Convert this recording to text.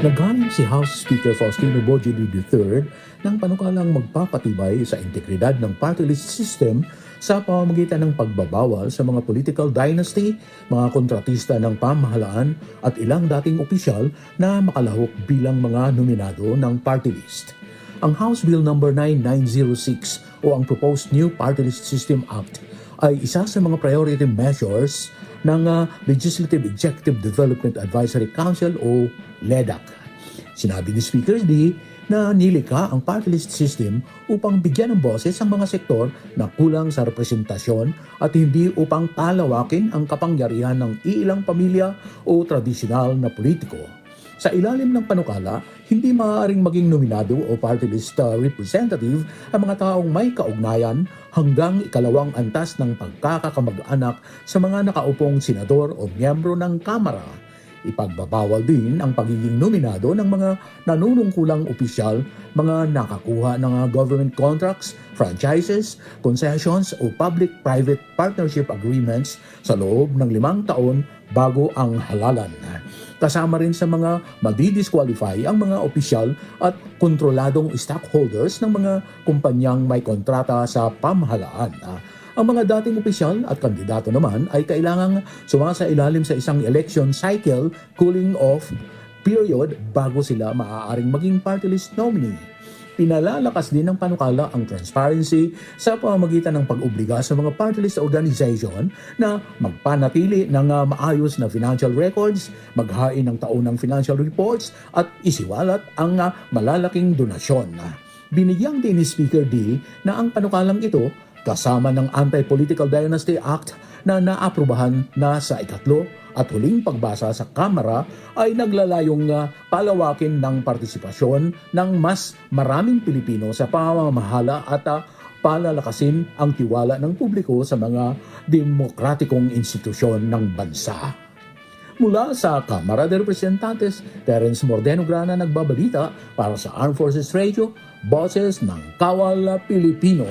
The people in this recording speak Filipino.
Naghain si House Speaker Faustino Bojoy III ng panukalang magpapatibay sa integridad ng party list system sa pamamagitan ng pagbabawal sa mga political dynasty, mga kontratista ng pamahalaan at ilang dating opisyal na makalahok bilang mga nominado ng party list. Ang House Bill No. 9906 o ang Proposed New Party List System Act ay isa sa mga priority measures ng Legislative Executive Development Advisory Council o LEDAC. Sinabi ni Speaker D na nilikha ang party list system upang bigyan ng boses ang mga sektor na kulang sa representasyon at hindi upang palawakin ang kapangyarihan ng iilang pamilya o tradisyonal na politiko. Sa ilalim ng panukala, hindi maaaring maging nominado o party list representative ang mga taong may kaugnayan hanggang ikalawang antas ng pagkakakamag-anak sa mga nakaupong senador o miyembro ng Kamara. Ipagbabawal din ang pagiging nominado ng mga nanunungkulang opisyal, mga nakakuha ng government contracts, franchises, concessions o public-private partnership agreements sa loob ng 5 taon bago ang halalan. Kasama rin sa mga madidisqualify ang mga opisyal at kontroladong stockholders ng mga kumpanyang may kontrata sa pamahalaan. Ang mga dating opisyal at kandidato naman ay kailangang sumasailalim sa isang election cycle cooling off period bago sila maaaring maging party list nominee. Pinalalakas din ng panukala ang transparency sa pamamagitan ng pag-obliga sa mga party list organization na magpanatili ng maayos na financial records, maghain ng taunang financial reports at isiwalat ang malalaking donasyon. Binigyang din ni Speaker D na ang panukalang ito kasama ng Anti-Political Dynasty Act na naaprubahan na sa ikatlo at huling pagbasa sa Kamara ay naglalayong palawakin ng partisipasyon ng mas maraming Pilipino sa pamamahala at palalakasin ang tiwala ng publiko sa mga demokratikong institusyon ng bansa. Mula sa Kamara de Representantes, Terence Mordeno Grana nagbabalita para sa Armed Forces Radio, Boses ng Kawal Pilipino.